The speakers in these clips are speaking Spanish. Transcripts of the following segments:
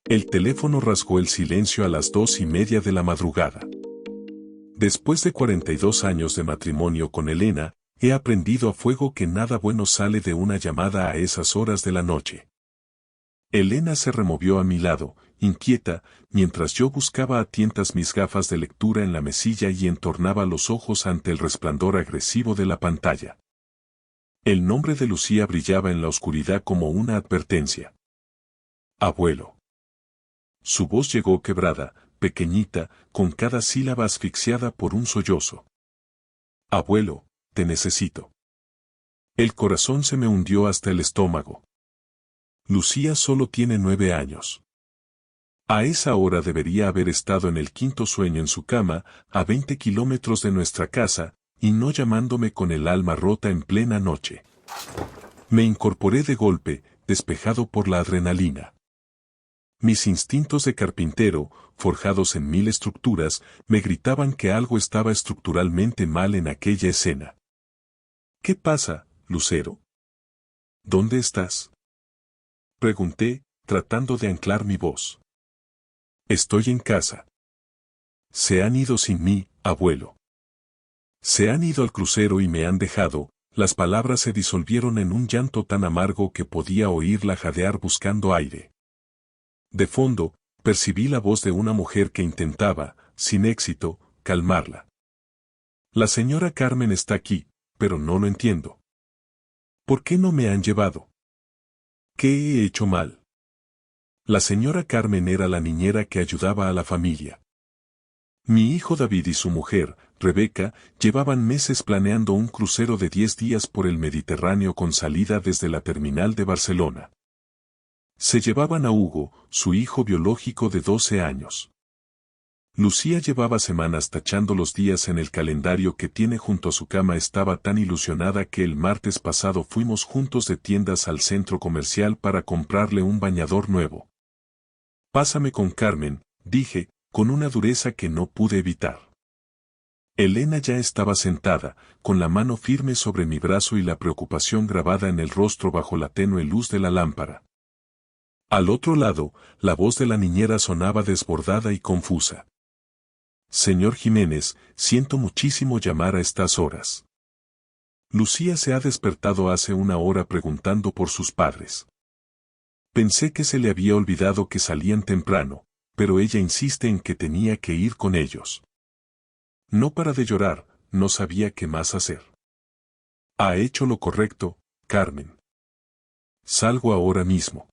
El teléfono rasgó el silencio a las 2:30 de la madrugada. Después de 42 años de matrimonio con Elena, he aprendido a fuego que nada bueno sale de una llamada a esas horas de la noche. Elena se removió a mi lado, inquieta, mientras yo buscaba a tientas mis gafas de lectura en la mesilla y entornaba los ojos ante el resplandor agresivo de la pantalla. El nombre de Lucía brillaba en la oscuridad como una advertencia. Abuelo. Su voz llegó quebrada, pequeñita, con cada sílaba asfixiada por un sollozo. Abuelo, te necesito. El corazón se me hundió hasta el estómago. Lucía solo tiene 9 años. A esa hora debería haber estado en el quinto sueño en su cama, a 20 kilómetros de nuestra casa, y no llamándome con el alma rota en plena noche. Me incorporé de golpe, despejado por la adrenalina. Mis instintos de carpintero, forjados en 1000 estructuras, me gritaban que algo estaba estructuralmente mal en aquella escena. ¿Qué pasa, Lucero? ¿Dónde estás? Pregunté, tratando de anclar mi voz. Estoy en casa. Se han ido sin mí, abuelo. Se han ido al crucero y me han dejado. Las palabras se disolvieron en un llanto tan amargo que podía oírla jadear buscando aire. De fondo, percibí la voz de una mujer que intentaba, sin éxito, calmarla. La señora Carmen está aquí, pero no lo entiendo. ¿Por qué no me han llevado? ¿Qué he hecho mal? La señora Carmen era la niñera que ayudaba a la familia. Mi hijo David y su mujer, Rebeca, llevaban meses planeando un crucero de 10 días por el Mediterráneo con salida desde la terminal de Barcelona. Se llevaban a Hugo, su hijo biológico de 12 años. Lucía llevaba semanas tachando los días en el calendario que tiene junto a su cama. Estaba tan ilusionada que el martes pasado fuimos juntos de tiendas al centro comercial para comprarle un bañador nuevo. Pásame con Carmen, dije, con una dureza que no pude evitar. Elena ya estaba sentada, con la mano firme sobre mi brazo y la preocupación grabada en el rostro bajo la tenue luz de la lámpara. Al otro lado, la voz de la niñera sonaba desbordada y confusa. Señor Jiménez, siento muchísimo llamar a estas horas. Lucía se ha despertado hace una hora preguntando por sus padres. Pensé que se le había olvidado que salían temprano, pero ella insiste en que tenía que ir con ellos. No para de llorar, no sabía qué más hacer. Ha hecho lo correcto, Carmen. Salgo ahora mismo.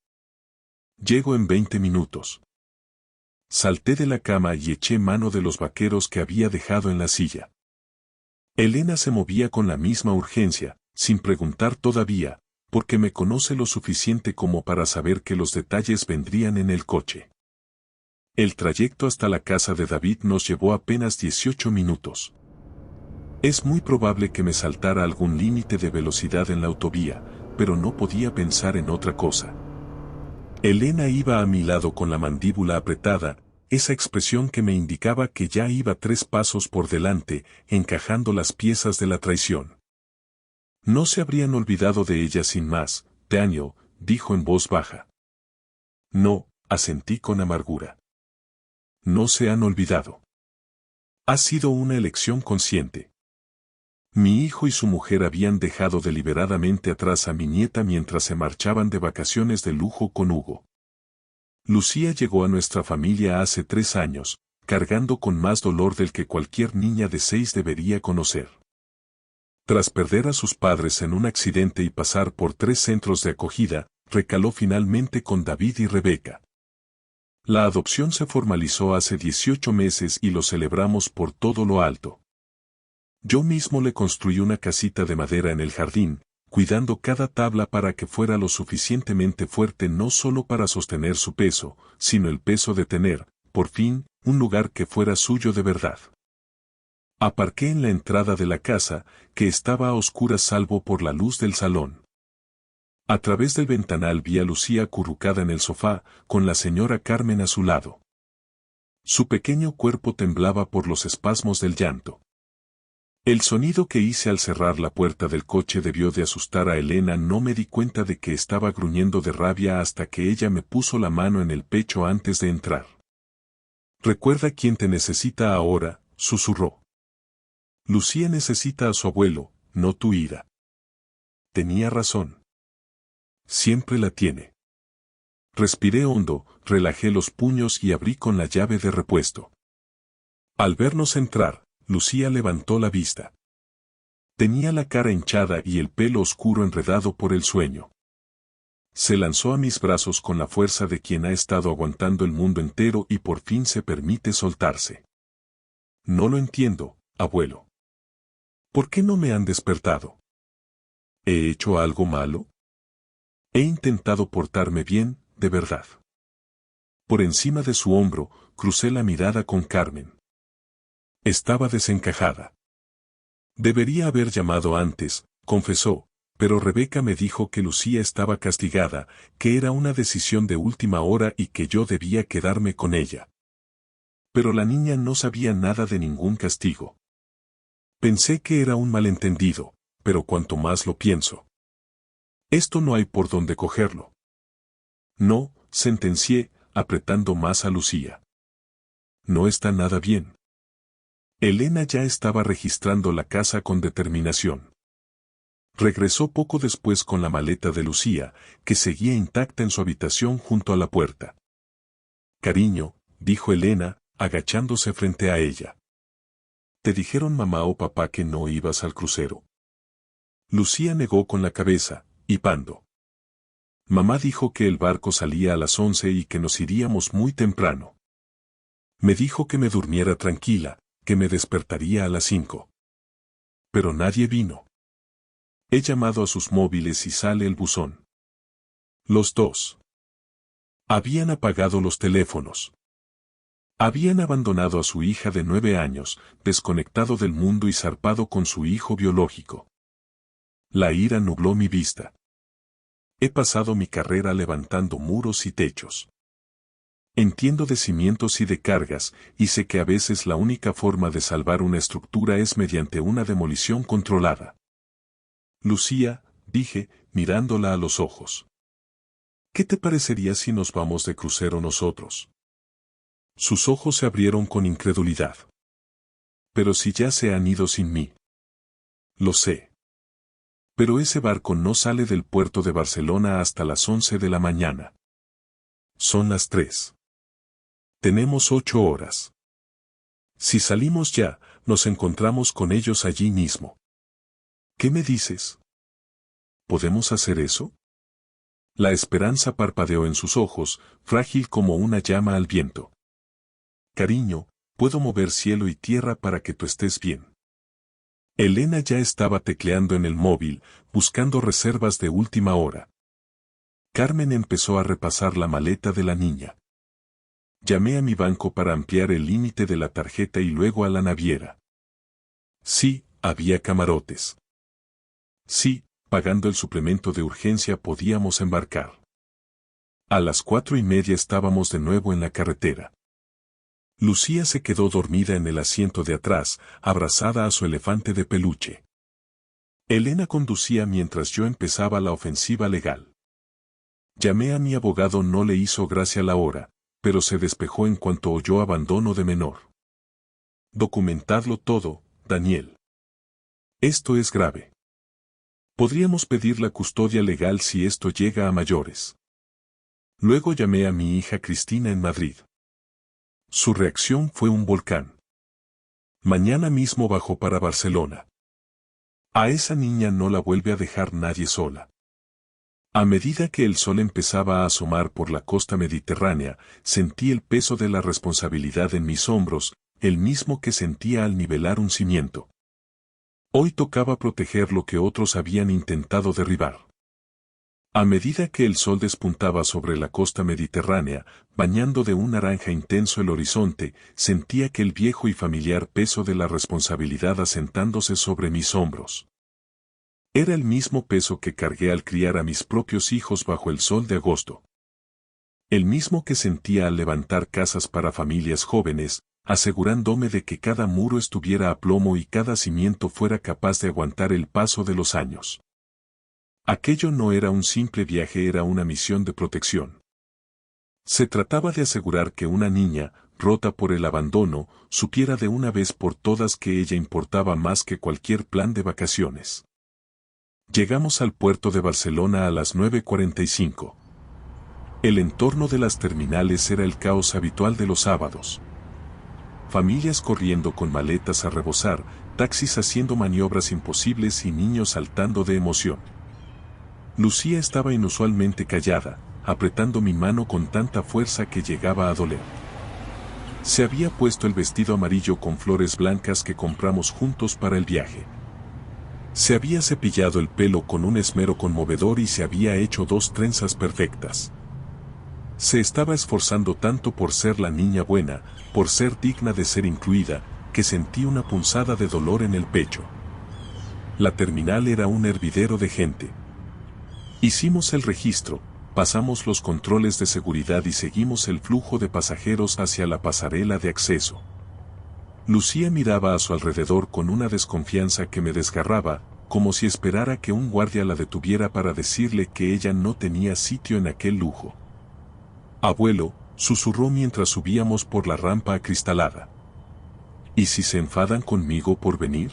Llego en 20 minutos. Salté de la cama y eché mano de los vaqueros que había dejado en la silla. Elena se movía con la misma urgencia, sin preguntar todavía, porque me conoce lo suficiente como para saber que los detalles vendrían en el coche. El trayecto hasta la casa de David nos llevó apenas 18 minutos. Es muy probable que me saltara algún límite de velocidad en la autovía, pero no podía pensar en otra cosa. Elena iba a mi lado con la mandíbula apretada, esa expresión que me indicaba que ya iba 3 pasos por delante, encajando las piezas de la traición. No se habrían olvidado de ella sin más, Teaño, dijo en voz baja. No, asentí con amargura. No se han olvidado. Ha sido una elección consciente. Mi hijo y su mujer habían dejado deliberadamente atrás a mi nieta mientras se marchaban de vacaciones de lujo con Hugo. Lucía llegó a nuestra familia hace 3 años, cargando con más dolor del que cualquier niña de 6 debería conocer. Tras perder a sus padres en un accidente y pasar por 3 centros de acogida, recaló finalmente con David y Rebeca. La adopción se formalizó hace 18 meses y lo celebramos por todo lo alto. Yo mismo le construí una casita de madera en el jardín, cuidando cada tabla para que fuera lo suficientemente fuerte no solo para sostener su peso, sino el peso de tener, por fin, un lugar que fuera suyo de verdad. Aparqué en la entrada de la casa, que estaba a oscuras salvo por la luz del salón. A través del ventanal vi a Lucía acurrucada en el sofá, con la señora Carmen a su lado. Su pequeño cuerpo temblaba por los espasmos del llanto. El sonido que hice al cerrar la puerta del coche debió de asustar a Elena. No me di cuenta de que estaba gruñendo de rabia hasta que ella me puso la mano en el pecho antes de entrar. «Recuerda quién te necesita ahora», susurró. «Lucía necesita a su abuelo, no tu ira». Tenía razón. Siempre la tiene. Respiré hondo, relajé los puños y abrí con la llave de repuesto. Al vernos entrar, Lucía levantó la vista. Tenía la cara hinchada y el pelo oscuro enredado por el sueño. Se lanzó a mis brazos con la fuerza de quien ha estado aguantando el mundo entero y por fin se permite soltarse. «No lo entiendo, abuelo. ¿Por qué no me han despertado? ¿He hecho algo malo? He intentado portarme bien, de verdad». Por encima de su hombro, crucé la mirada con Carmen. Estaba desencajada. «Debería haber llamado antes», confesó, pero Rebeca me dijo que Lucía estaba castigada, que era una decisión de última hora y que yo debía quedarme con ella. Pero la niña no sabía nada de ningún castigo. Pensé que era un malentendido, pero cuanto más lo pienso, esto no hay por dónde cogerlo. «No», sentencié, apretando más a Lucía. «No está nada bien». Elena ya estaba registrando la casa con determinación. Regresó poco después con la maleta de Lucía, que seguía intacta en su habitación junto a la puerta. «Cariño», dijo Elena, agachándose frente a ella. «¿Te dijeron mamá o papá que no ibas al crucero?» Lucía negó con la cabeza, hipando. «Mamá dijo que el barco salía a las 11 y que nos iríamos muy temprano. Me dijo que me durmiera tranquila, que me despertaría a las 5. Pero nadie vino. He llamado a sus móviles y sale el buzón». Los dos habían apagado los teléfonos. Habían abandonado a su hija de 9 años, desconectado del mundo y zarpado con su hijo biológico. La ira nubló mi vista. He pasado mi carrera levantando muros y techos. Entiendo de cimientos y de cargas, y sé que a veces la única forma de salvar una estructura es mediante una demolición controlada. «Lucía», dije, mirándola a los ojos. «¿Qué te parecería si nos vamos de crucero nosotros?» Sus ojos se abrieron con incredulidad. «Pero si ya se han ido sin mí». «Lo sé. Pero ese barco no sale del puerto de Barcelona hasta las 11 de la mañana. Son las 3. Tenemos 8 horas. Si salimos ya, nos encontramos con ellos allí mismo. ¿Qué me dices? ¿Podemos hacer eso?» La esperanza parpadeó en sus ojos, frágil como una llama al viento. «Cariño, puedo mover cielo y tierra para que tú estés bien». Elena ya estaba tecleando en el móvil, buscando reservas de última hora. Carmen empezó a repasar la maleta de la niña. Llamé a mi banco para ampliar el límite de la tarjeta y luego a la naviera. Sí, había camarotes. Sí, pagando el suplemento de urgencia podíamos embarcar. A las 4:30 estábamos de nuevo en la carretera. Lucía se quedó dormida en el asiento de atrás, abrazada a su elefante de peluche. Elena conducía mientras yo empezaba la ofensiva legal. Llamé a mi abogado. No le hizo gracia la hora, pero se despejó en cuanto oyó abandono de menor. «Documentadlo todo, Daniel. Esto es grave. Podríamos pedir la custodia legal si esto llega a mayores». Luego llamé a mi hija Cristina en Madrid. Su reacción fue un volcán. Mañana mismo bajó para Barcelona. A esa niña no la vuelve a dejar nadie sola. A medida que el sol empezaba a asomar por la costa mediterránea, sentí el peso de la responsabilidad en mis hombros, el mismo que sentía al nivelar un cimiento. Hoy tocaba proteger lo que otros habían intentado derribar. A medida que el sol despuntaba sobre la costa mediterránea, bañando de un naranja intenso el horizonte, sentía que el viejo y familiar peso de la responsabilidad asentándose sobre mis hombros. Era el mismo peso que cargué al criar a mis propios hijos bajo el sol de agosto. El mismo que sentía al levantar casas para familias jóvenes, asegurándome de que cada muro estuviera a plomo y cada cimiento fuera capaz de aguantar el paso de los años. Aquello no era un simple viaje, era una misión de protección. Se trataba de asegurar que una niña, rota por el abandono, supiera de una vez por todas que ella importaba más que cualquier plan de vacaciones. Llegamos al puerto de Barcelona a las 9:45. El entorno de las terminales era el caos habitual de los sábados. Familias corriendo con maletas a rebosar, taxis haciendo maniobras imposibles y niños saltando de emoción. Lucía estaba inusualmente callada, apretando mi mano con tanta fuerza que llegaba a doler. Se había puesto el vestido amarillo con flores blancas que compramos juntos para el viaje. Se había cepillado el pelo con un esmero conmovedor y se había hecho 2 trenzas perfectas. Se estaba esforzando tanto por ser la niña buena, por ser digna de ser incluida, que sentí una punzada de dolor en el pecho. La terminal era un hervidero de gente. Hicimos el registro, pasamos los controles de seguridad y seguimos el flujo de pasajeros hacia la pasarela de acceso. Lucía miraba a su alrededor con una desconfianza que me desgarraba, como si esperara que un guardia la detuviera para decirle que ella no tenía sitio en aquel lujo. Abuelo, susurró mientras subíamos por la rampa acristalada. ¿Y si se enfadan conmigo por venir?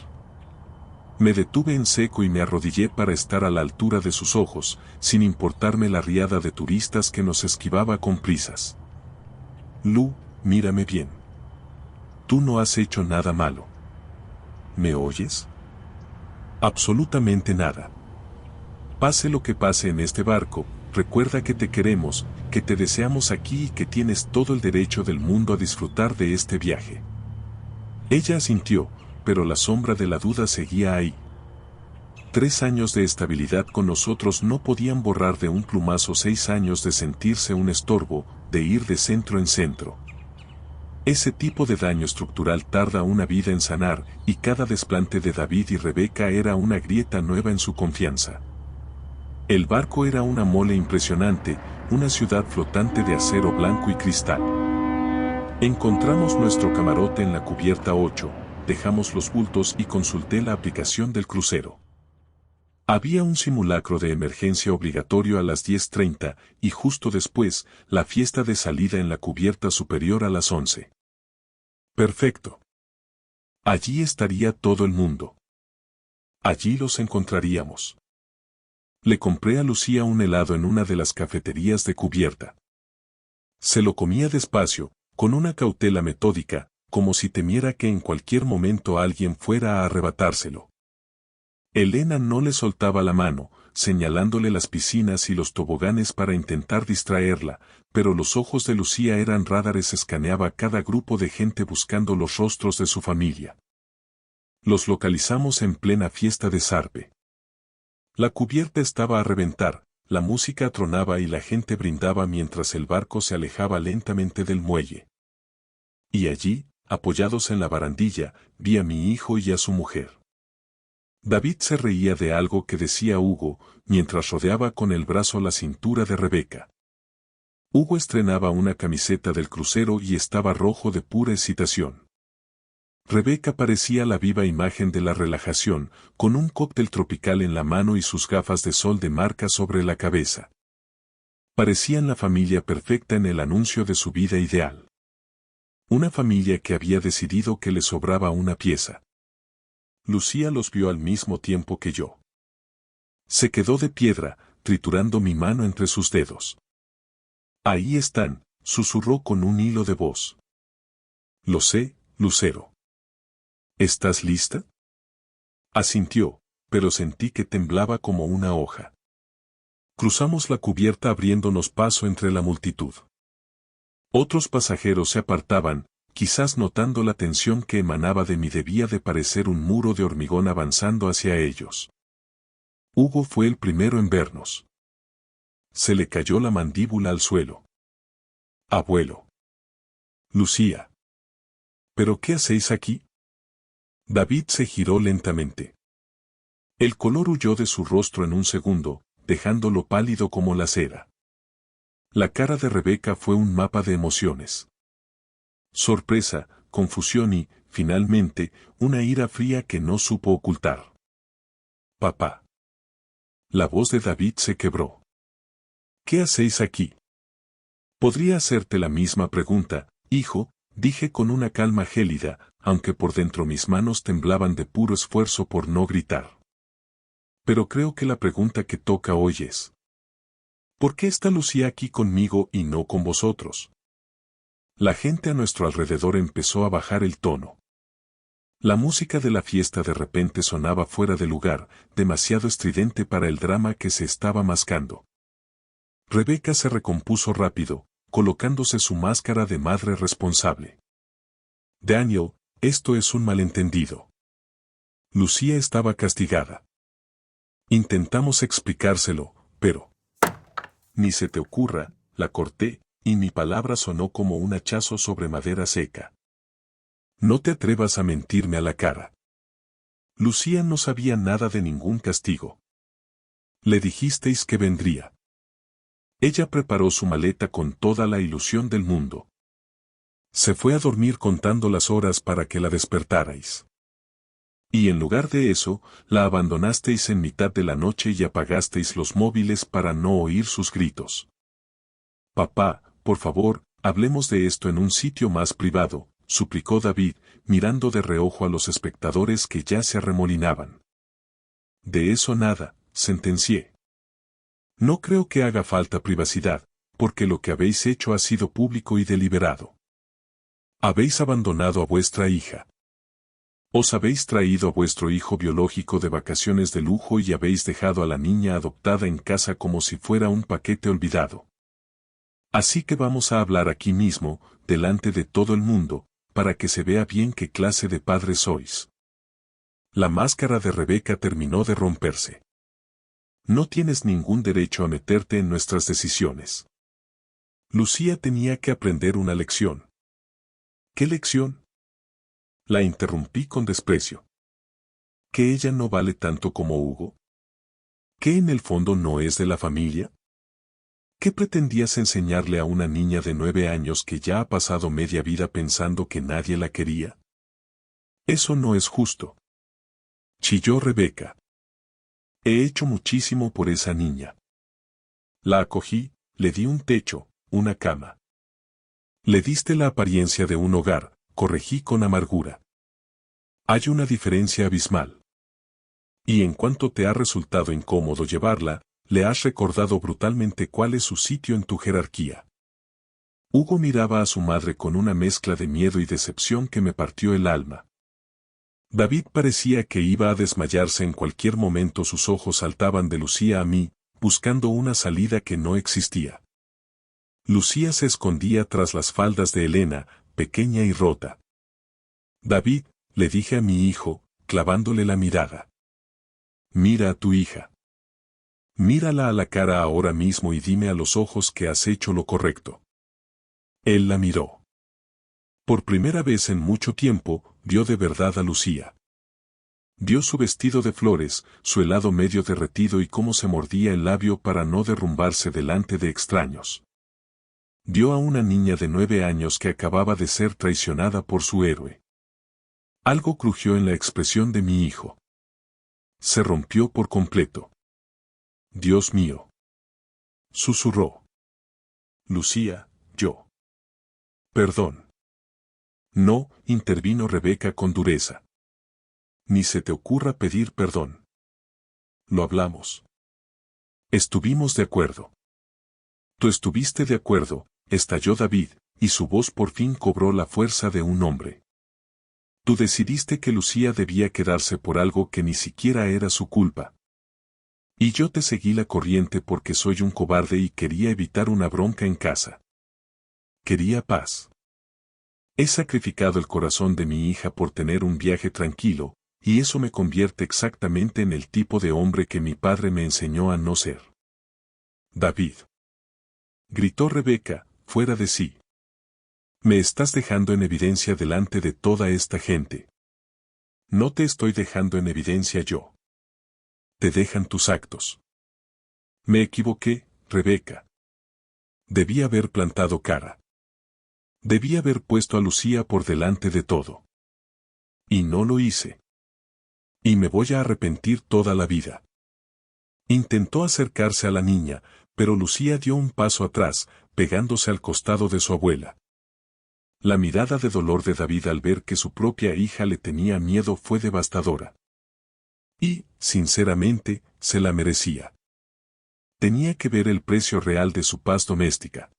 Me detuve en seco y me arrodillé para estar a la altura de sus ojos, sin importarme la riada de turistas que nos esquivaba con prisas. Lu, mírame bien. Tú no has hecho nada malo. ¿Me oyes? Absolutamente nada. Pase lo que pase en este barco, recuerda que te queremos, que te deseamos aquí y que tienes todo el derecho del mundo a disfrutar de este viaje. Ella asintió, pero la sombra de la duda seguía ahí. 3 años de estabilidad con nosotros no podían borrar de un plumazo 6 años de sentirse un estorbo, de ir de centro en centro. Ese tipo de daño estructural tarda una vida en sanar, y cada desplante de David y Rebeca era una grieta nueva en su confianza. El barco era una mole impresionante, una ciudad flotante de acero blanco y cristal. Encontramos nuestro camarote en la cubierta 8, dejamos los bultos y consulté la aplicación del crucero. Había un simulacro de emergencia obligatorio a las 10:30 y justo después, la fiesta de salida en la cubierta superior a las 11. Perfecto. Allí estaría todo el mundo. Allí los encontraríamos. Le compré a Lucía un helado en una de las cafeterías de cubierta. Se lo comía despacio, con una cautela metódica, como si temiera que en cualquier momento alguien fuera a arrebatárselo. Elena no le soltaba la mano, señalándole las piscinas y los toboganes para intentar distraerla, pero los ojos de Lucía eran radares, escaneaba cada grupo de gente buscando los rostros de su familia. Los localizamos en plena fiesta de Sarpe. La cubierta estaba a reventar, la música tronaba y la gente brindaba mientras el barco se alejaba lentamente del muelle. Y allí, apoyados en la barandilla, vi a mi hijo y a su mujer. David se reía de algo que decía Hugo, mientras rodeaba con el brazo la cintura de Rebeca. Hugo estrenaba una camiseta del crucero y estaba rojo de pura excitación. Rebeca parecía la viva imagen de la relajación, con un cóctel tropical en la mano y sus gafas de sol de marca sobre la cabeza. Parecían la familia perfecta en el anuncio de su vida ideal. Una familia que había decidido que le sobraba una pieza. Lucía los vio al mismo tiempo que yo. Se quedó de piedra, triturando mi mano entre sus dedos. Ahí están, susurró con un hilo de voz. Lo sé, Lucero. ¿Estás lista? Asintió, pero sentí que temblaba como una hoja. Cruzamos la cubierta abriéndonos paso entre la multitud. Otros pasajeros se apartaban, quizás notando la tensión que emanaba de mí. Debía de parecer un muro de hormigón avanzando hacia ellos. Hugo fue el primero en vernos. Se le cayó la mandíbula al suelo. Abuelo. Lucía. ¿Pero qué hacéis aquí? David se giró lentamente. El color huyó de su rostro en un segundo, dejándolo pálido como la cera. La cara de Rebeca fue un mapa de emociones. Sorpresa, confusión y, finalmente, una ira fría que no supo ocultar. Papá. La voz de David se quebró. ¿Qué hacéis aquí? Podría hacerte la misma pregunta, hijo, dije con una calma gélida, aunque por dentro mis manos temblaban de puro esfuerzo por no gritar. Pero creo que la pregunta que toca hoy es: ¿por qué está Lucía aquí conmigo y no con vosotros? La gente a nuestro alrededor empezó a bajar el tono. La música de la fiesta de repente sonaba fuera de lugar, demasiado estridente para el drama que se estaba mascando. Rebeca se recompuso rápido, colocándose su máscara de madre responsable. Daniel, esto es un malentendido. Lucía estaba castigada. Intentamos explicárselo, pero... Ni se te ocurra, la corté, y mi palabra sonó como un hachazo sobre madera seca. No te atrevas a mentirme a la cara. Lucía no sabía nada de ningún castigo. Le dijisteis que vendría. Ella preparó su maleta con toda la ilusión del mundo. Se fue a dormir contando las horas para que la despertarais. Y en lugar de eso, la abandonasteis en mitad de la noche y apagasteis los móviles para no oír sus gritos. Papá, por favor, hablemos de esto en un sitio más privado, suplicó David, mirando de reojo a los espectadores que ya se arremolinaban. De eso nada, sentencié. No creo que haga falta privacidad, porque lo que habéis hecho ha sido público y deliberado. Habéis abandonado a vuestra hija. Os habéis traído a vuestro hijo biológico de vacaciones de lujo y habéis dejado a la niña adoptada en casa como si fuera un paquete olvidado. Así que vamos a hablar aquí mismo, delante de todo el mundo, para que se vea bien qué clase de padre sois. La máscara de Rebeca terminó de romperse. No tienes ningún derecho a meterte en nuestras decisiones. Lucía tenía que aprender una lección. ¿Qué lección? La interrumpí con desprecio. ¿Que ella no vale tanto como Hugo? ¿Que en el fondo no es de la familia? ¿Qué pretendías enseñarle a una niña de 9 años que ya ha pasado media vida pensando que nadie la quería? Eso no es justo. Chilló Rebeca. He hecho muchísimo por esa niña. La acogí, le di un techo, una cama. Le diste la apariencia de un hogar, corregí con amargura. Hay una diferencia abismal. Y en cuanto te ha resultado incómodo llevarla, le has recordado brutalmente cuál es su sitio en tu jerarquía. Hugo miraba a su madre con una mezcla de miedo y decepción que me partió el alma. David parecía que iba a desmayarse en cualquier momento. Sus ojos saltaban de Lucía a mí, buscando una salida que no existía. Lucía se escondía tras las faldas de Elena, pequeña y rota. David, le dije a mi hijo, clavándole la mirada. Mira a tu hija. Mírala a la cara ahora mismo y dime a los ojos que has hecho lo correcto. Él la miró. Por primera vez en mucho tiempo, vio de verdad a Lucía. Vio su vestido de flores, su helado medio derretido y cómo se mordía el labio para no derrumbarse delante de extraños. Vio a una niña de 9 años que acababa de ser traicionada por su héroe. Algo crujió en la expresión de mi hijo. Se rompió por completo. Dios mío. Susurró. Lucía, yo. Perdón. No, intervino Rebeca con dureza. Ni se te ocurra pedir perdón. Lo hablamos. Estuvimos de acuerdo. Tú estuviste de acuerdo, estalló David, y su voz por fin cobró la fuerza de un hombre. Tú decidiste que Lucía debía quedarse por algo que ni siquiera era su culpa. Y yo te seguí la corriente porque soy un cobarde y quería evitar una bronca en casa. Quería paz. He sacrificado el corazón de mi hija por tener un viaje tranquilo, y eso me convierte exactamente en el tipo de hombre que mi padre me enseñó a no ser. David. Gritó Rebeca, fuera de sí. Me estás dejando en evidencia delante de toda esta gente. No te estoy dejando en evidencia yo. Te dejan tus actos. Me equivoqué, Rebeca. Debí haber plantado cara. Debí haber puesto a Lucía por delante de todo. Y no lo hice. Y me voy a arrepentir toda la vida. Intentó acercarse a la niña, pero Lucía dio un paso atrás, pegándose al costado de su abuela. La mirada de dolor de David al ver que su propia hija le tenía miedo fue devastadora. Y, sinceramente, se la merecía. Tenía que ver el precio real de su paz doméstica.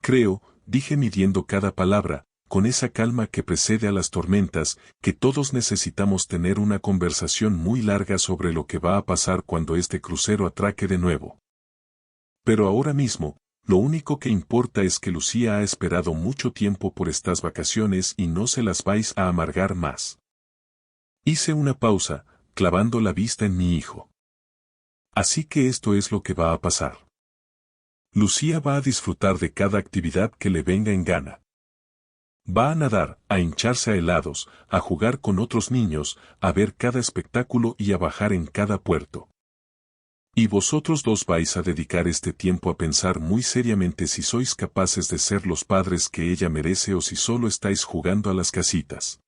Creo, dije midiendo cada palabra, con esa calma que precede a las tormentas, que todos necesitamos tener una conversación muy larga sobre lo que va a pasar cuando este crucero atraque de nuevo. Pero ahora mismo, lo único que importa es que Lucía ha esperado mucho tiempo por estas vacaciones y no se las vais a amargar más. Hice una pausa, clavando la vista en mi hijo. Así que esto es lo que va a pasar. Lucía va a disfrutar de cada actividad que le venga en gana. Va a nadar, a hincharse a helados, a jugar con otros niños, a ver cada espectáculo y a bajar en cada puerto. Y vosotros dos vais a dedicar este tiempo a pensar muy seriamente si sois capaces de ser los padres que ella merece o si solo estáis jugando a las casitas.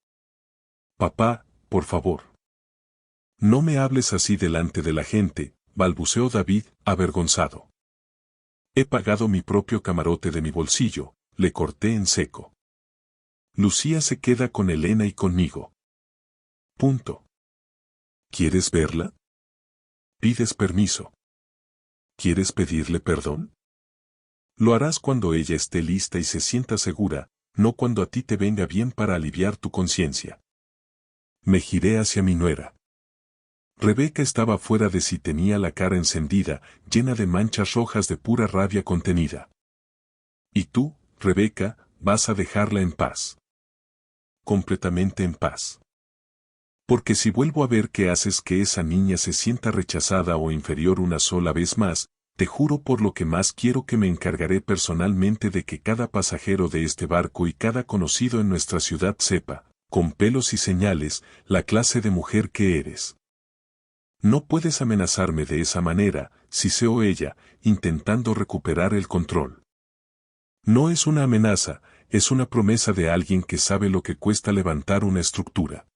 Papá, por favor. No me hables así delante de la gente, balbuceó David, avergonzado. He pagado mi propio camarote de mi bolsillo, le corté en seco. Lucía se queda con Elena y conmigo. Punto. ¿Quieres verla? ¿Pides permiso? ¿Quieres pedirle perdón? Lo harás cuando ella esté lista y se sienta segura, no cuando a ti te venga bien para aliviar tu conciencia. Me giré hacia mi nuera. Rebeca estaba fuera de sí, tenía la cara encendida, llena de manchas rojas de pura rabia contenida. ¿Y tú, Rebeca, vas a dejarla en paz? Completamente en paz. Porque si vuelvo a ver que haces que esa niña se sienta rechazada o inferior una sola vez más, te juro por lo que más quiero que me encargaré personalmente de que cada pasajero de este barco y cada conocido en nuestra ciudad sepa, con pelos y señales, la clase de mujer que eres. No puedes amenazarme de esa manera, siseó ella, intentando recuperar el control. No es una amenaza, es una promesa de alguien que sabe lo que cuesta levantar una estructura.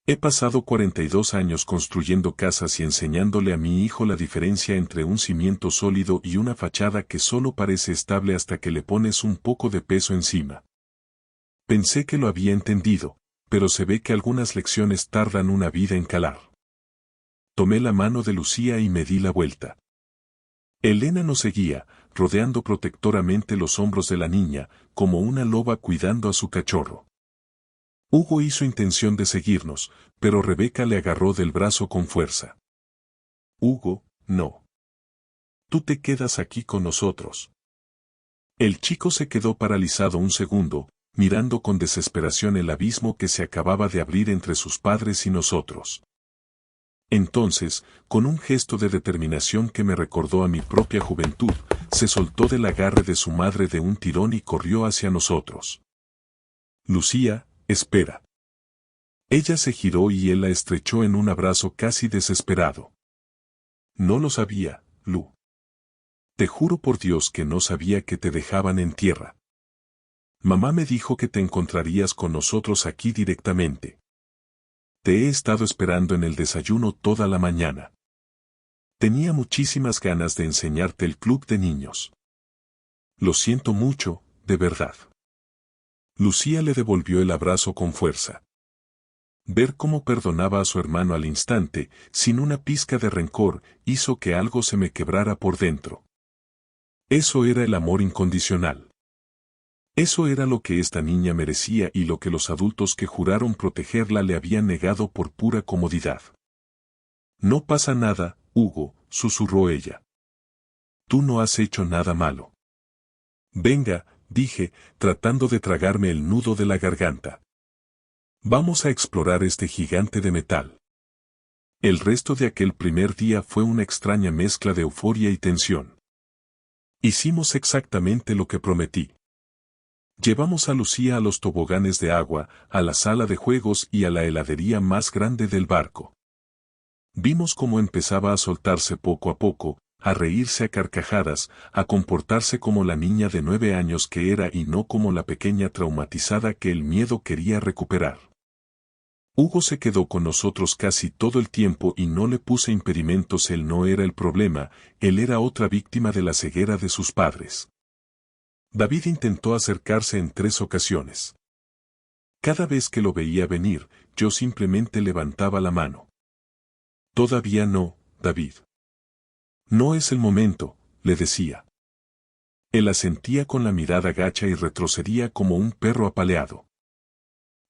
He pasado 42 años construyendo casas y enseñándole a mi hijo la diferencia entre un cimiento sólido y una fachada que solo parece estable hasta que le pones un poco de peso encima. Pensé que lo había entendido, pero se ve que algunas lecciones tardan una vida en calar. Tomé la mano de Lucía y me di la vuelta. Elena nos seguía, rodeando protectoramente los hombros de la niña, como una loba cuidando a su cachorro. Hugo hizo intención de seguirnos, pero Rebeca le agarró del brazo con fuerza. Hugo, no. Tú te quedas aquí con nosotros. El chico se quedó paralizado un segundo, mirando con desesperación el abismo que se acababa de abrir entre sus padres y nosotros. Entonces, con un gesto de determinación que me recordó a mi propia juventud, se soltó del agarre de su madre de un tirón y corrió hacia nosotros. Lucía, espera. Ella se giró y él la estrechó en un abrazo casi desesperado. No lo sabía, Lu. Te juro por Dios que no sabía que te dejaban en tierra. Mamá me dijo que te encontrarías con nosotros aquí directamente. Te he estado esperando en el desayuno toda la mañana. Tenía muchísimas ganas de enseñarte el club de niños. Lo siento mucho, de verdad. Lucía le devolvió el abrazo con fuerza. Ver cómo perdonaba a su hermano al instante, sin una pizca de rencor, hizo que algo se me quebrara por dentro. Eso era el amor incondicional. Eso era lo que esta niña merecía y lo que los adultos que juraron protegerla le habían negado por pura comodidad. No pasa nada, Hugo, susurró ella. Tú no has hecho nada malo. Venga, dije, tratando de tragarme el nudo de la garganta. Vamos a explorar este gigante de metal. El resto de aquel primer día fue una extraña mezcla de euforia y tensión. Hicimos exactamente lo que prometí. Llevamos a Lucía a los toboganes de agua, a la sala de juegos y a la heladería más grande del barco. Vimos cómo empezaba a soltarse poco a poco, a reírse a carcajadas, a comportarse como la niña de 9 años que era y no como la pequeña traumatizada que el miedo quería recuperar. Hugo se quedó con nosotros casi todo el tiempo y no le puse impedimentos. Él no era el problema, él era otra víctima de la ceguera de sus padres. David intentó acercarse en 3 ocasiones. Cada vez que lo veía venir, yo simplemente levantaba la mano. Todavía no, David. No es el momento, le decía. Él asentía con la mirada gacha y retrocedía como un perro apaleado.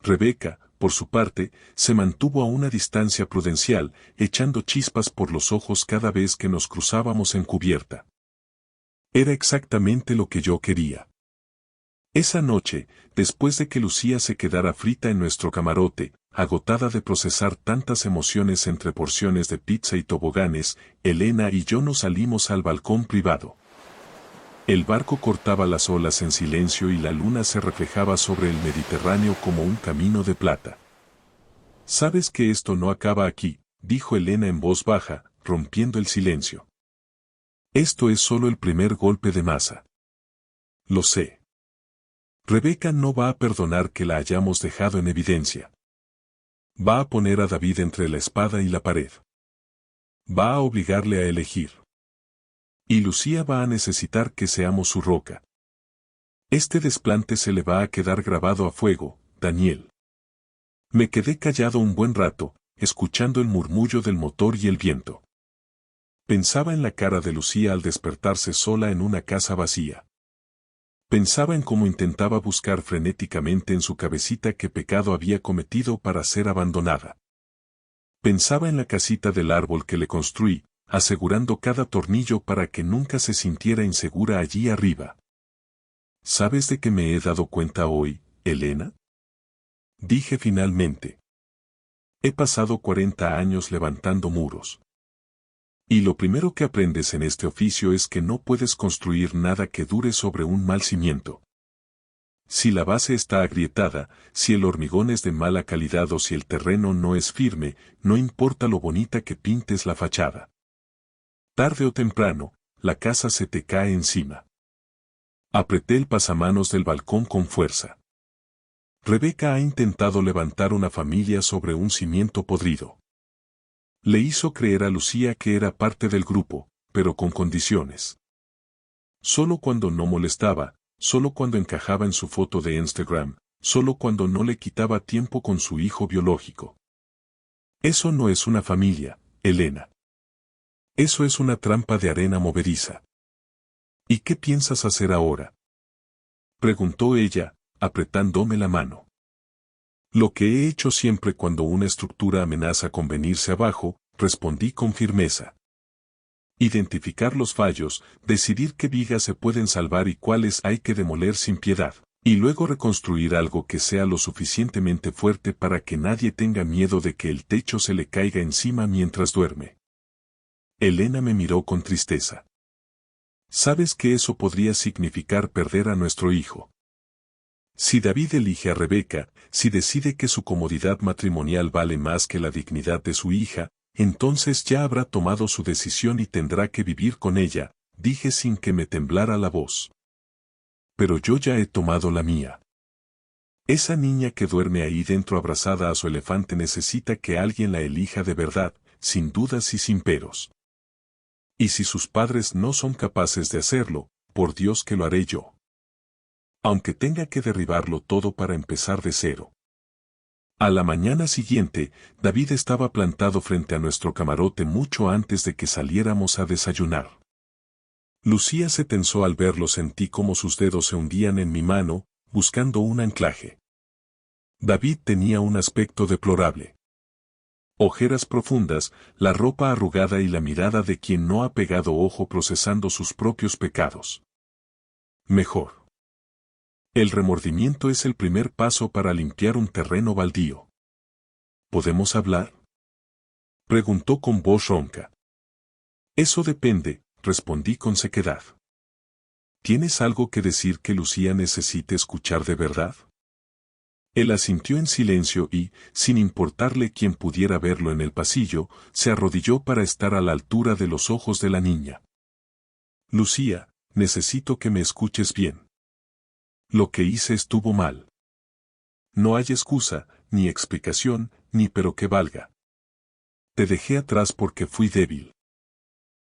Rebeca, por su parte, se mantuvo a una distancia prudencial, echando chispas por los ojos cada vez que nos cruzábamos en cubierta. Era exactamente lo que yo quería. Esa noche, después de que Lucía se quedara frita en nuestro camarote, agotada de procesar tantas emociones entre porciones de pizza y toboganes, Elena y yo nos salimos al balcón privado. El barco cortaba las olas en silencio y la luna se reflejaba sobre el Mediterráneo como un camino de plata. «Sabes que esto no acaba aquí», dijo Elena en voz baja, rompiendo el silencio. «Esto es solo el primer golpe de masa». «Lo sé». Rebeca no va a perdonar que la hayamos dejado en evidencia. Va a poner a David entre la espada y la pared. Va a obligarle a elegir. Y Lucía va a necesitar que seamos su roca. Este desplante se le va a quedar grabado a fuego, Daniel. Me quedé callado un buen rato, escuchando el murmullo del motor y el viento. Pensaba en la cara de Lucía al despertarse sola en una casa vacía. Pensaba en cómo intentaba buscar frenéticamente en su cabecita qué pecado había cometido para ser abandonada. Pensaba en la casita del árbol que le construí, asegurando cada tornillo para que nunca se sintiera insegura allí arriba. ¿Sabes de qué me he dado cuenta hoy, Elena? Dije finalmente. He pasado 40 años levantando muros. Y lo primero que aprendes en este oficio es que no puedes construir nada que dure sobre un mal cimiento. Si la base está agrietada, si el hormigón es de mala calidad o si el terreno no es firme, no importa lo bonita que pintes la fachada. Tarde o temprano, la casa se te cae encima. Apreté el pasamanos del balcón con fuerza. Rebeca ha intentado levantar una familia sobre un cimiento podrido. Le hizo creer a Lucía que era parte del grupo, pero con condiciones. Solo cuando no molestaba, solo cuando encajaba en su foto de Instagram, solo cuando no le quitaba tiempo con su hijo biológico. Eso no es una familia, Elena. Eso es una trampa de arena movediza. ¿Y qué piensas hacer ahora?, preguntó ella, apretándome la mano. Lo que he hecho siempre cuando una estructura amenaza con venirse abajo, respondí con firmeza. Identificar los fallos, decidir qué vigas se pueden salvar y cuáles hay que demoler sin piedad, y luego reconstruir algo que sea lo suficientemente fuerte para que nadie tenga miedo de que el techo se le caiga encima mientras duerme. Elena me miró con tristeza. ¿Sabes que eso podría significar perder a nuestro hijo? Si David elige a Rebeca, si decide que su comodidad matrimonial vale más que la dignidad de su hija, entonces ya habrá tomado su decisión y tendrá que vivir con ella, dije sin que me temblara la voz. Pero yo ya he tomado la mía. Esa niña que duerme ahí dentro abrazada a su elefante necesita que alguien la elija de verdad, sin dudas y sin peros. Y si sus padres no son capaces de hacerlo, por Dios que lo haré yo. Aunque tenga que derribarlo todo para empezar de cero. A la mañana siguiente, David estaba plantado frente a nuestro camarote mucho antes de que saliéramos a desayunar. Lucía se tensó al verlo, sentí como sus dedos se hundían en mi mano, buscando un anclaje. David tenía un aspecto deplorable. Ojeras profundas, la ropa arrugada y la mirada de quien no ha pegado ojo procesando sus propios pecados. Mejor. El remordimiento es el primer paso para limpiar un terreno baldío. ¿Podemos hablar?, preguntó con voz ronca. Eso depende, respondí con sequedad. ¿Tienes algo que decir que Lucía necesite escuchar de verdad? Él asintió en silencio y, sin importarle quién pudiera verlo en el pasillo, se arrodilló para estar a la altura de los ojos de la niña. Lucía, necesito que me escuches bien. Lo que hice estuvo mal. No hay excusa, ni explicación, ni pero que valga. Te dejé atrás porque fui débil.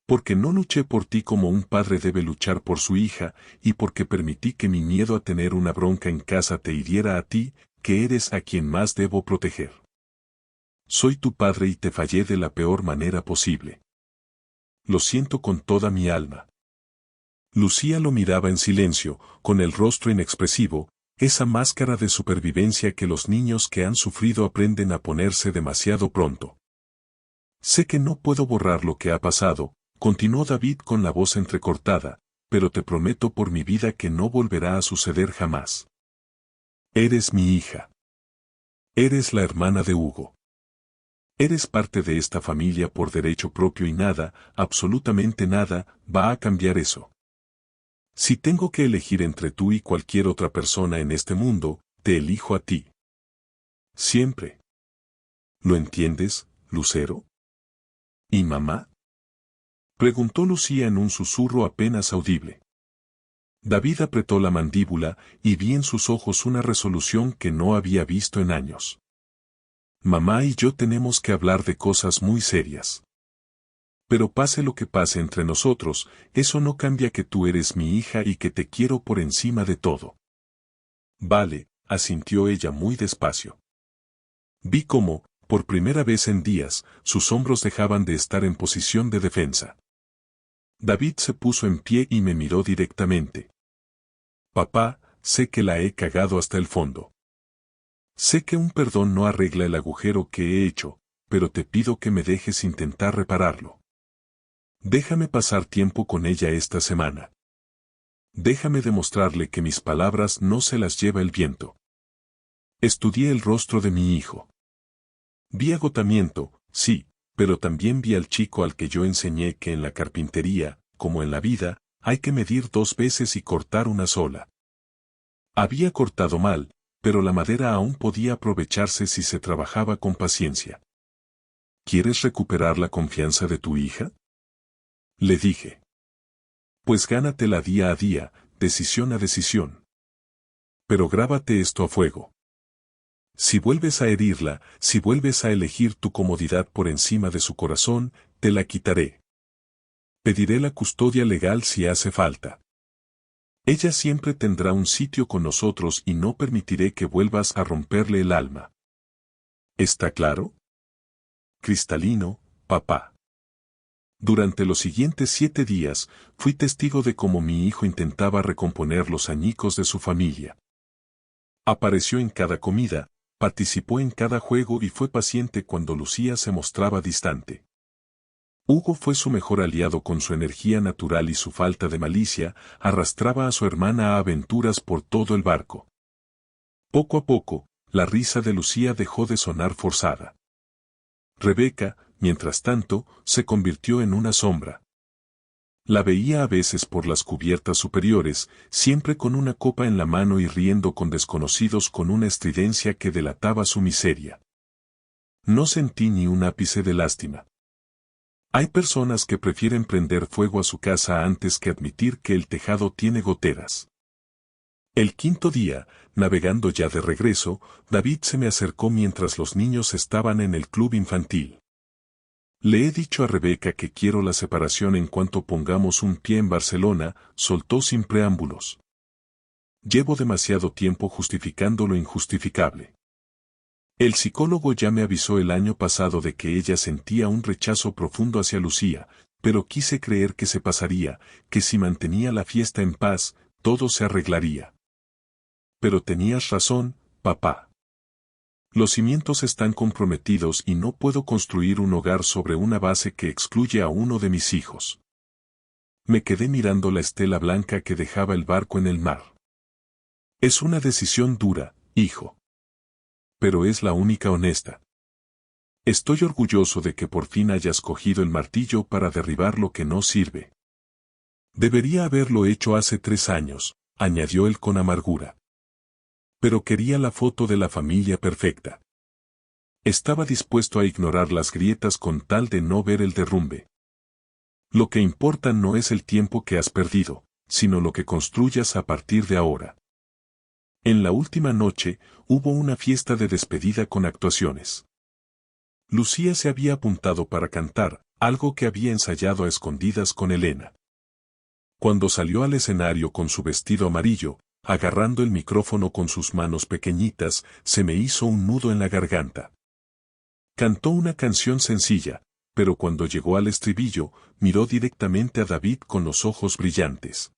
Porque no luché por ti como un padre debe luchar por su hija, y porque permití que mi miedo a tener una bronca en casa te hiriera a ti, que eres a quien más debo proteger. Soy tu padre y te fallé de la peor manera posible. Lo siento con toda mi alma. Lucía lo miraba en silencio, con el rostro inexpresivo, esa máscara de supervivencia que los niños que han sufrido aprenden a ponerse demasiado pronto. Sé que no puedo borrar lo que ha pasado, continuó David con la voz entrecortada, pero te prometo por mi vida que no volverá a suceder jamás. Eres mi hija. Eres la hermana de Hugo. Eres parte de esta familia por derecho propio y nada, absolutamente nada, va a cambiar eso. Si tengo que elegir entre tú y cualquier otra persona en este mundo, te elijo a ti. Siempre. ¿Lo entiendes, Lucero? ¿Y mamá? Preguntó Lucía en un susurro apenas audible. David apretó la mandíbula y vi en sus ojos una resolución que no había visto en años. Mamá y yo tenemos que hablar de cosas muy serias. Pero pase lo que pase entre nosotros, eso no cambia que tú eres mi hija y que te quiero por encima de todo. Vale, asintió ella muy despacio. Vi cómo, por primera vez en días, sus hombros dejaban de estar en posición de defensa. David se puso en pie y me miró directamente. Papá, sé que la he cagado hasta el fondo. Sé que un perdón no arregla el agujero que he hecho, pero te pido que me dejes intentar repararlo. Déjame pasar tiempo con ella esta semana. Déjame demostrarle que mis palabras no se las lleva el viento. Estudié el rostro de mi hijo. Vi agotamiento, sí, pero también vi al chico al que yo enseñé que en la carpintería, como en la vida, hay que medir 2 veces y cortar una sola. Había cortado mal, pero la madera aún podía aprovecharse si se trabajaba con paciencia. ¿Quieres recuperar la confianza de tu hija? Le dije. Pues gánatela día a día, decisión a decisión. Pero grábate esto a fuego. Si vuelves a herirla, si vuelves a elegir tu comodidad por encima de su corazón, te la quitaré. Pediré la custodia legal si hace falta. Ella siempre tendrá un sitio con nosotros y no permitiré que vuelvas a romperle el alma. ¿Está claro? Cristalino, papá. Durante los siguientes 7 días, fui testigo de cómo mi hijo intentaba recomponer los añicos de su familia. Apareció en cada comida, participó en cada juego y fue paciente cuando Lucía se mostraba distante. Hugo fue su mejor aliado con su energía natural y su falta de malicia, arrastraba a su hermana a aventuras por todo el barco. Poco a poco, la risa de Lucía dejó de sonar forzada. Rebeca, mientras tanto, se convirtió en una sombra. La veía a veces por las cubiertas superiores, siempre con una copa en la mano y riendo con desconocidos con una estridencia que delataba su miseria. No sentí ni un ápice de lástima. Hay personas que prefieren prender fuego a su casa antes que admitir que el tejado tiene goteras. El 5.º día, navegando ya de regreso, David se me acercó mientras los niños estaban en el club infantil. Le he dicho a Rebeca que quiero la separación en cuanto pongamos un pie en Barcelona, soltó sin preámbulos. Llevo demasiado tiempo justificando lo injustificable. El psicólogo ya me avisó el año pasado de que ella sentía un rechazo profundo hacia Lucía, pero quise creer que se pasaría, que si mantenía la fiesta en paz, todo se arreglaría. Pero tenías razón, papá. Los cimientos están comprometidos y no puedo construir un hogar sobre una base que excluye a uno de mis hijos. Me quedé mirando la estela blanca que dejaba el barco en el mar. Es una decisión dura, hijo. Pero es la única honesta. Estoy orgulloso de que por fin hayas cogido el martillo para derribar lo que no sirve. Debería haberlo hecho hace 3 años, añadió él con amargura. Pero quería la foto de la familia perfecta. Estaba dispuesto a ignorar las grietas con tal de no ver el derrumbe. Lo que importa no es el tiempo que has perdido, sino lo que construyas a partir de ahora. En la última noche, hubo una fiesta de despedida con actuaciones. Lucía se había apuntado para cantar, algo que había ensayado a escondidas con Elena. Cuando salió al escenario con su vestido amarillo, agarrando el micrófono con sus manos pequeñitas, se me hizo un nudo en la garganta. Cantó una canción sencilla, pero cuando llegó al estribillo, miró directamente a David con los ojos brillantes.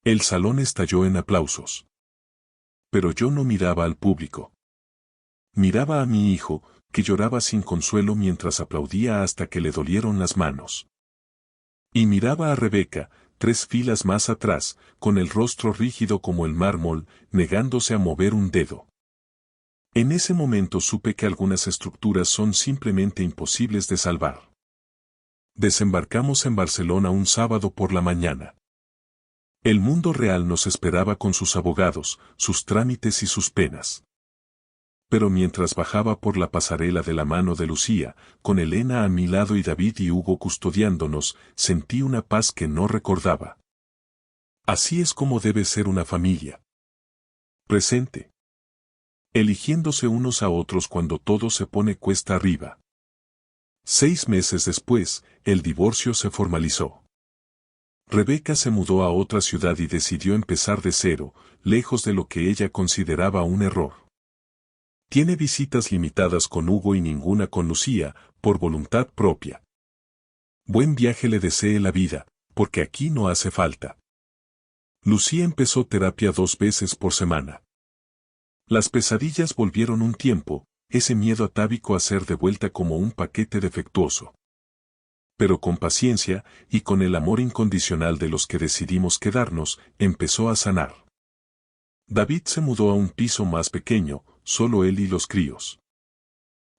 El salón estalló en aplausos. Pero yo no miraba al público. Miraba a mi hijo, que lloraba sin consuelo mientras aplaudía hasta que le dolieron las manos. Y miraba a Rebeca, 3 filas más atrás, con el rostro rígido como el mármol, negándose a mover un dedo. En ese momento supe que algunas estructuras son simplemente imposibles de salvar. Desembarcamos en Barcelona un sábado por la mañana. El mundo real nos esperaba con sus abogados, sus trámites y sus penas. Pero mientras bajaba por la pasarela de la mano de Lucía, con Elena a mi lado y David y Hugo custodiándonos, sentí una paz que no recordaba. Así es como debe ser una familia. Presente. Eligiéndose unos a otros cuando todo se pone cuesta arriba. 6 meses después, el divorcio se formalizó. Rebeca se mudó a otra ciudad y decidió empezar de cero, lejos de lo que ella consideraba un error. Tiene visitas limitadas con Hugo y ninguna con Lucía, por voluntad propia. Buen viaje le desee la vida, porque aquí no hace falta. Lucía empezó terapia 2 veces por semana. Las pesadillas volvieron un tiempo, ese miedo atávico a ser de vuelta como un paquete defectuoso. Pero con paciencia, y con el amor incondicional de los que decidimos quedarnos, empezó a sanar. David se mudó a un piso más pequeño, solo él y los críos.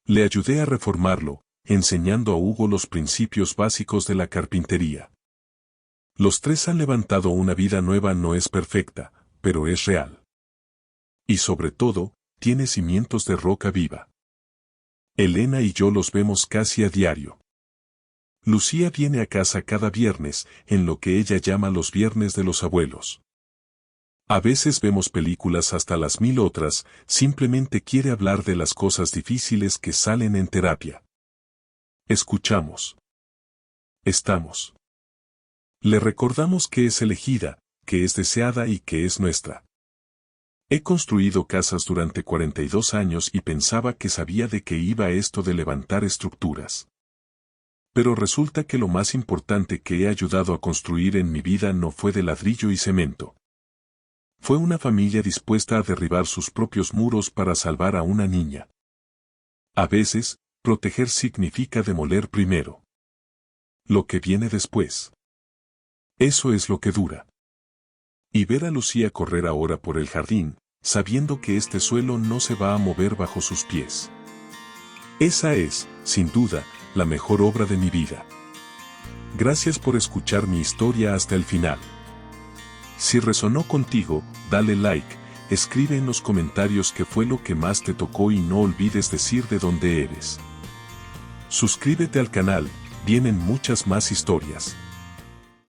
Le ayudé a reformarlo, enseñando a Hugo los principios básicos de la carpintería. Los 3 han levantado una vida nueva, no es perfecta, pero es real. Y sobre todo, tiene cimientos de roca viva. Elena y yo los vemos casi a diario. Lucía viene a casa cada viernes, en lo que ella llama los viernes de los abuelos. A veces vemos películas hasta las 1000 otras, simplemente quiere hablar de las cosas difíciles que salen en terapia. Escuchamos. Estamos. Le recordamos que es elegida, que es deseada y que es nuestra. He construido casas durante 42 años y pensaba que sabía de qué iba esto de levantar estructuras. Pero resulta que lo más importante que he ayudado a construir en mi vida no fue de ladrillo y cemento. Fue una familia dispuesta a derribar sus propios muros para salvar a una niña. A veces, proteger significa demoler primero. Lo que viene después. Eso es lo que dura. Y ver a Lucía correr ahora por el jardín, sabiendo que este suelo no se va a mover bajo sus pies. Esa es, sin duda, la mejor obra de mi vida. Gracias por escuchar mi historia hasta el final. Si resonó contigo, dale like, escribe en los comentarios qué fue lo que más te tocó y no olvides decir de dónde eres. Suscríbete al canal, vienen muchas más historias.